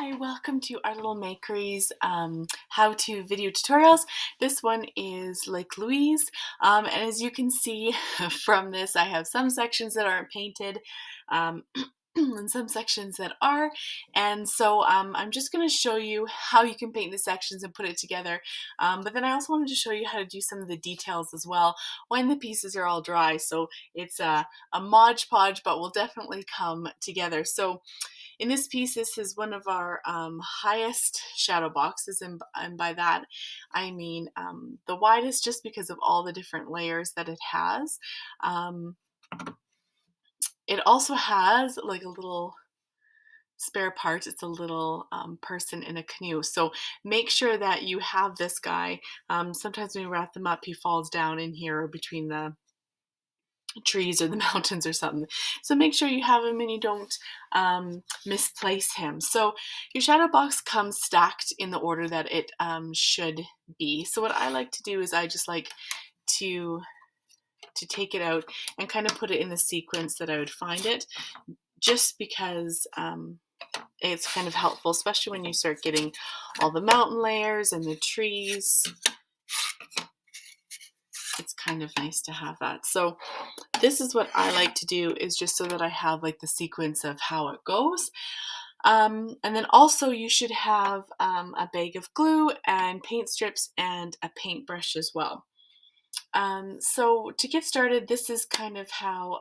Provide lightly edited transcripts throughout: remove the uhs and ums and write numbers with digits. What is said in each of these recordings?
Hi, welcome to our little Makeries how-to video tutorials. This one is like Louise, and as you can see from this, I have some sections that aren't painted um, and some sections that are, and so I'm just going to show you how you can paint the sections and put it together, but then I also wanted to show you how to do some of the details as well when the pieces are all dry, so it's a Mod Podge, but will definitely come together. So in this piece, this is one of our highest shadow boxes, and by that I mean the widest, just because of all the different layers that it has. It also has like a little spare part. It's a little person in a canoe, so make sure that you have this guy. Sometimes when you wrap them up, he falls down in here between the trees or the mountains or something. So make sure you have him and you don't misplace him. So your shadow box comes stacked in the order that it should be. So what I like to do is I just like to take it out and kind of put it in the sequence that I would find it, just because it's kind of helpful, especially when you start getting all the mountain layers and the trees. It's kind of nice to have that. So this is what I like to do, is just so that I have like the sequence of how it goes. And then also you should have a bag of glue and paint strips and a paintbrush as well. So to get started, this is kind of how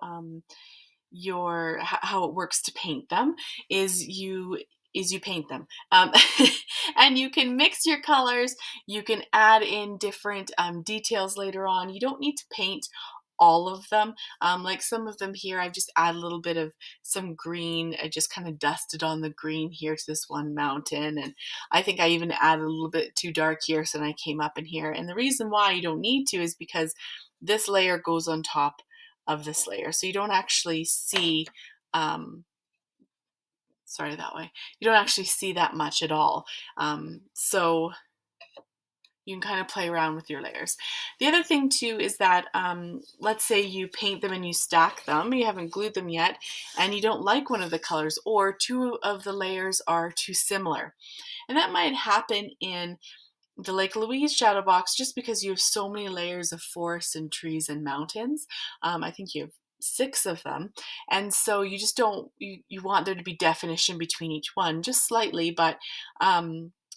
how it works to paint them, is you paint them, and you can mix your colors, you can add in different details later on. You don't need to paint all of them. Like some of them here, I've just added a little bit of some green. I just kind of dusted on the green here to this one mountain, and I think I even added a little bit too dark here, so then I came up in here. And the reason why you don't need to is because this layer goes on top of this layer, so you don't actually see sorry, that way. You don't actually see that much at all. So you can kind of play around with your layers. The other thing too is that let's say you paint them and you stack them, you haven't glued them yet, and you don't like one of the colors, or two of the layers are too similar. And that might happen in the Lake Louise shadow box, just because you have so many layers of forests and trees and mountains. I think you have 6 of them, and so you just don't, you want there to be definition between each one, just slightly, but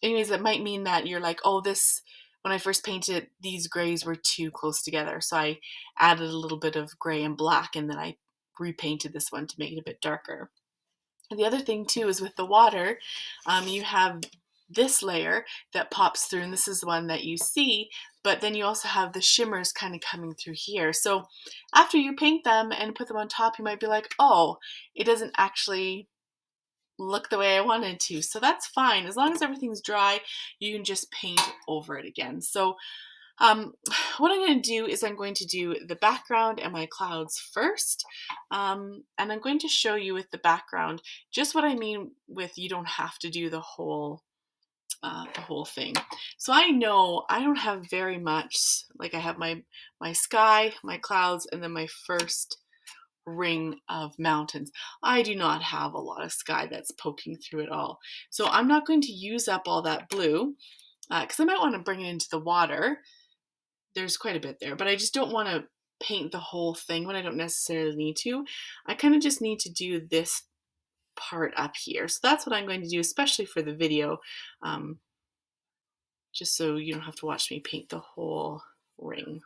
anyways, it might mean that you're like, oh, this, when I first painted, these grays were too close together, so I added a little bit of gray and black, and then I repainted this one to make it a bit darker. And the other thing too is with the water, you have this layer that pops through, and this is the one that you see, but then you also have the shimmers kind of coming through here. So after you paint them and put them on top, you might be like, oh, it doesn't actually look the way I wanted to. So that's fine. As long as everything's dry, you can just paint over it again. So what I'm going to do is I'm going to do the background and my clouds first, and I'm going to show you with the background just what I mean with you don't have to do the whole thing. So I know I don't have very much. Like I have my sky, my clouds, and then my first ring of mountains. I do not have a lot of sky that's poking through it all. So I'm not going to use up all that blue, because I might want to bring it into the water. There's quite a bit there, but I just don't want to paint the whole thing when I don't necessarily need to. I kind of just need to do this part up here. So that's what I'm going to do, especially for the video, just so you don't have to watch me paint the whole ring.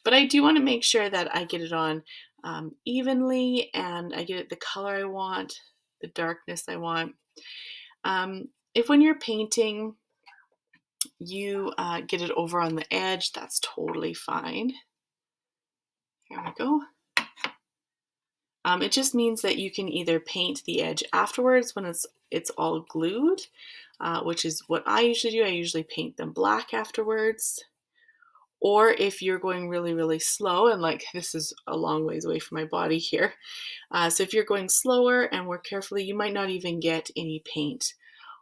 But I do want to make sure that I get it on evenly, and I get it the color I want, the darkness I want. If when you're painting, you get it over on the edge, that's totally fine. Here we go. It just means that you can either paint the edge afterwards when it's all glued, which is what I usually do. I usually paint them black afterwards. Or if you're going really, really slow, and like this is a long ways away from my body here. So if you're going slower and work carefully, you might not even get any paint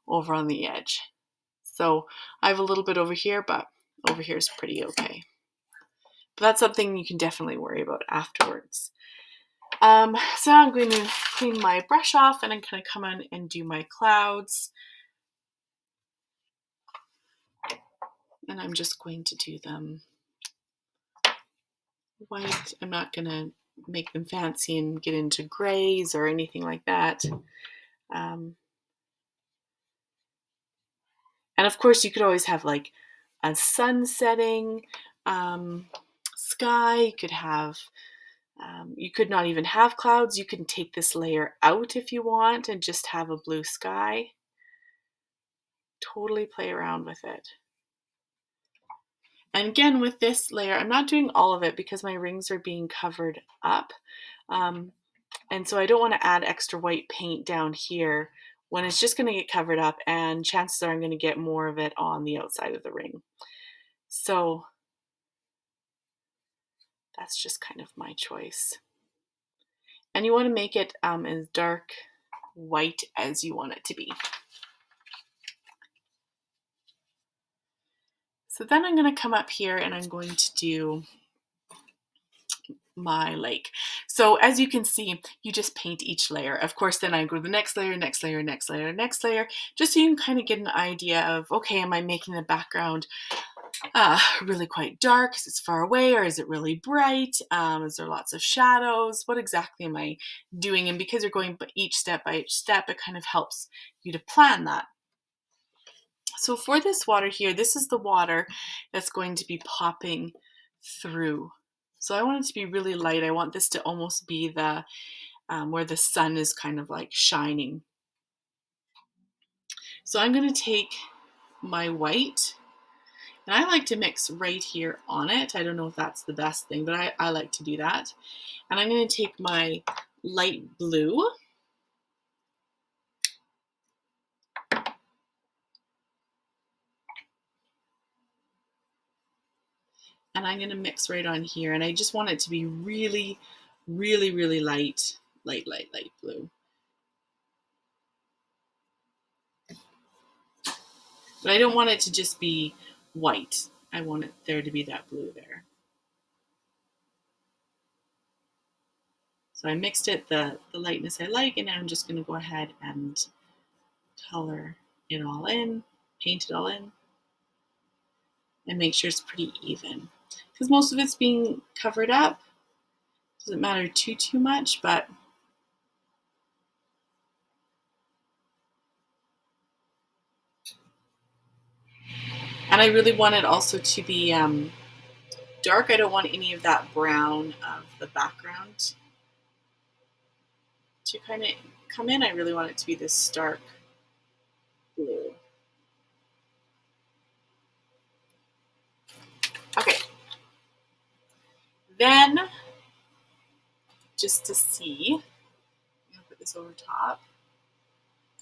over on the edge. So I have a little bit over here, but over here is pretty okay. But that's something you can definitely worry about afterwards. So I'm going to clean my brush off and I'm going to come in and do my clouds. And I'm just going to do them white. I'm not going to make them fancy and get into grays or anything like that. And of course, you could always have like a sun setting sky. You could have, you could not even have clouds. You can take this layer out if you want and just have a blue sky. Totally play around with it. And again, with this layer, I'm not doing all of it because my rings are being covered up. And so I don't want to add extra white paint down here when it's just going to get covered up, and chances are I'm going to get more of it on the outside of the ring. So that's just kind of my choice. And you want to make it as dark white as you want it to be. So then I'm going to come up here and I'm going to do my lake. So as you can see, you just paint each layer. Of course, then I go to the next layer, next layer, next layer, next layer, just so you can kind of get an idea of, okay, am I making the background really quite dark because it's far away, or is it really bright? Is there lots of shadows? What exactly am I doing? And because you're going each step by each step, it kind of helps you to plan that. So for this water here, this is the water that's going to be popping through. So I want it to be really light. I want this to almost be the where the sun is kind of like shining. So I'm going to take my white, and I like to mix right here on it. I don't know if that's the best thing, but I like to do that. And I'm going to take my light blue, and I'm going to mix right on here. And I just want it to be really, really, really light blue. But I don't want it to just be white. I want it there to be that blue there. So I mixed it, the lightness I like, and now I'm just going to go ahead and color it all in, paint it all in, and make sure it's pretty even. Because most of it's being covered up. Doesn't matter too much, but and I really want it also to be dark. I don't want any of that brown of the background to kind of come in. I really want it to be this stark blue. Okay. Then, just to see, I'm gonna put this over top.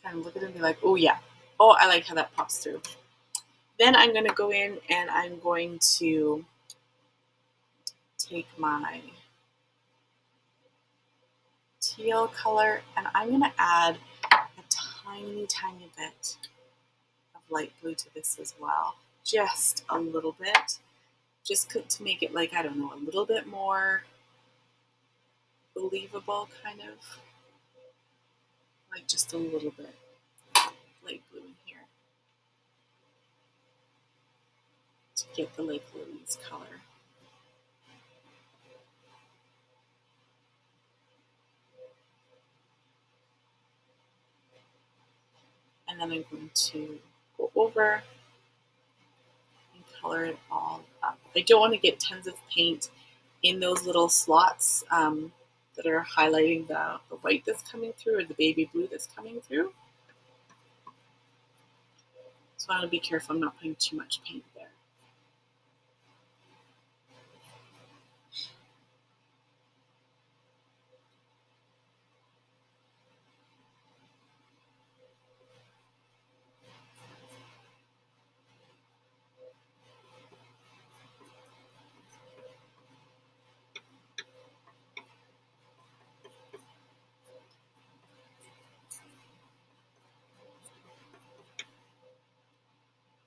Kind of look at it and be like, oh yeah, oh, I like how that pops through. Then I'm gonna go in and I'm going to take my teal color and I'm gonna add a tiny bit of light blue to this as well. Just a little bit. Just to make it like, I don't know, a little bit more believable, kind of. Like just a little bit light blue in here to get the Lake Louise color. And then I'm going to go over and color it all up. I don't want to get tons of paint in those little slots that are highlighting the white that's coming through or the baby blue that's coming through. So I want to be careful I'm not putting too much paint there.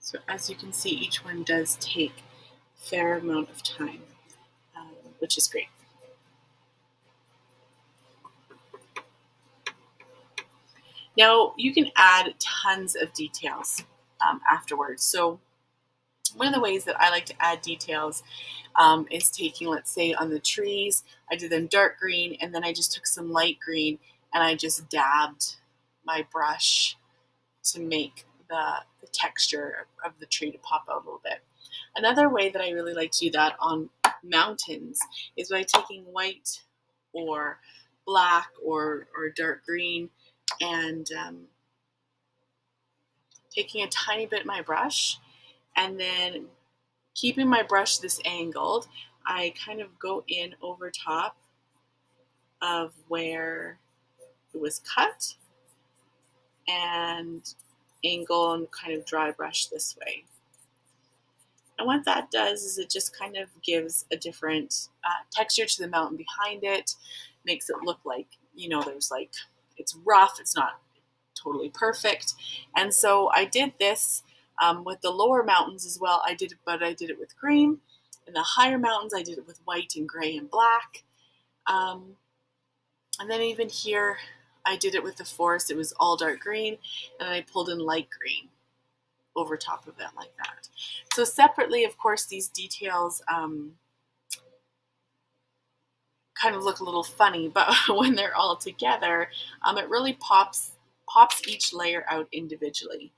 So as you can see, each one does take a fair amount of time, which is great. Now you can add tons of details afterwards. So one of the ways that I like to add details is taking, let's say on the trees, I did them dark green, and then I just took some light green and I just dabbed my brush to make the texture of the tree to pop out a little bit. Another way that I really like to do that on mountains is by taking white or black or dark green and taking a tiny bit of my brush and then keeping my brush this angled, I kind of go in over top of where it was cut and angle and kind of dry brush this way. And what that does is it just kind of gives a different texture to the mountain behind it, makes it look like, there's like, it's rough, it's not totally perfect. And so I did this with the lower mountains as well. I did it with green. In the higher mountains, I did it with white and gray and black. And then even here, I did it with the forest. It was all dark green, and then I pulled in light green over top of it like that. So separately, of course, these details kind of look a little funny, but when they're all together, it really pops each layer out individually.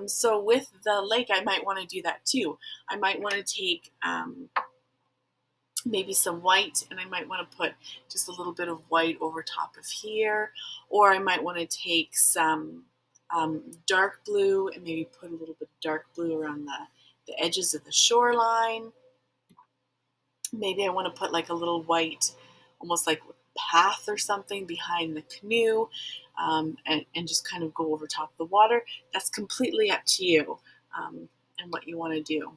So with the lake, I might want to do that too. I might want to take maybe some white, and I might want to put just a little bit of white over top of here, or I might want to take some dark blue and maybe put a little bit of dark blue around the edges of the shoreline. Maybe I want to put like a little white, almost like path or something behind the canoe, and just kind of go over top of the water. That's completely up to you and what you want to do.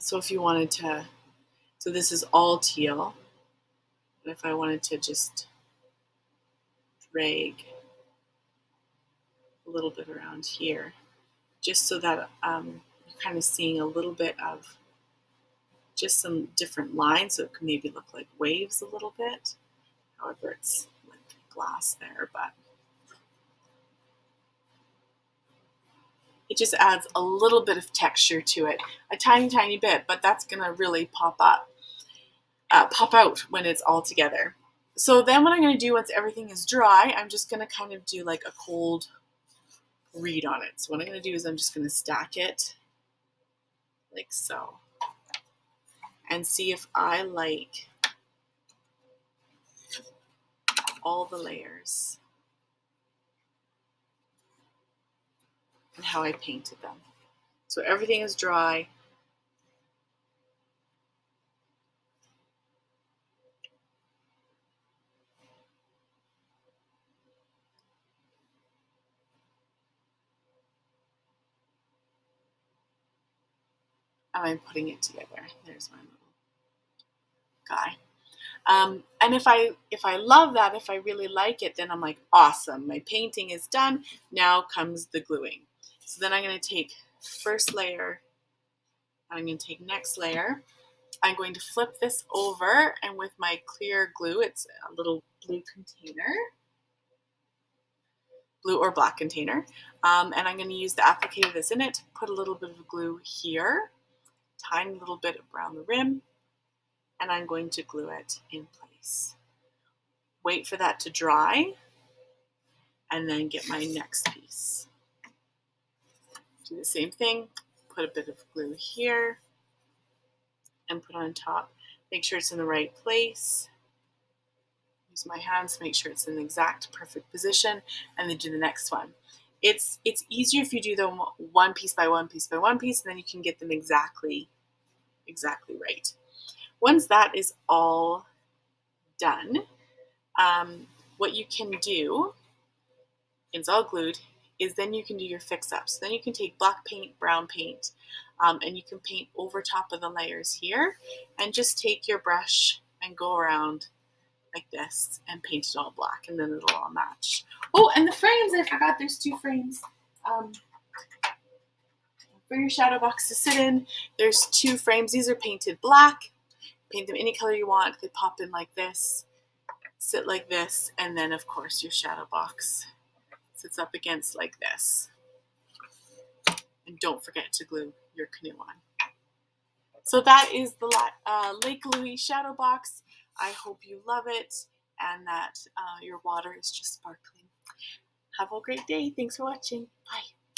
So if you wanted to, so this is all teal, and if I wanted to just drag a little bit around here, just so that you're kind of seeing a little bit of just some different lines, so it can maybe look like waves a little bit. However, it's like glass there, but it just adds a little bit of texture to it, a tiny, tiny bit, but that's gonna really pop out when it's all together. So then what I'm gonna do once everything is dry, I'm just gonna kind of do like a cold read on it. So what I'm gonna do is I'm just gonna stack it like so and see if I like all the layers and how I painted them. So everything is dry. And I'm putting it together. There's my little guy. And if I love that, if I really like it, then I'm like, awesome, my painting is done. Now comes the gluing. So then I'm going to take first layer, and I'm going to take next layer. I'm going to flip this over, and with my clear glue, it's a little blue container, blue or black container, and I'm going to use the applicator that's in it, put a little bit of glue here, tiny little bit around the rim, and I'm going to glue it in place. Wait for that to dry, and then get my next piece. Do the same thing, put a bit of glue here, and put on top. Make sure it's in the right place. Use my hands to make sure it's in the exact perfect position, and then do the next one. It's easier if you do them one piece by one piece by one piece, and then you can get them exactly right. Once that is all done, what you can do, it's all glued, is then you can do your fix-ups. Then you can take black paint, brown paint, and you can paint over top of the layers here, and just take your brush and go around like this and paint it all black, and then it'll all match. Oh, and the frames, I forgot there's 2 frames. For your shadow box to sit in, there's 2 frames. These are painted black. Paint them any color you want. They pop in like this. sit like this, and then of course your shadow box sits up against like this. And don't forget to glue your canoe on. So that is the Lake Louise shadow box. I hope you love it and that your water is just sparkling. Have a great day. Thanks for watching. Bye.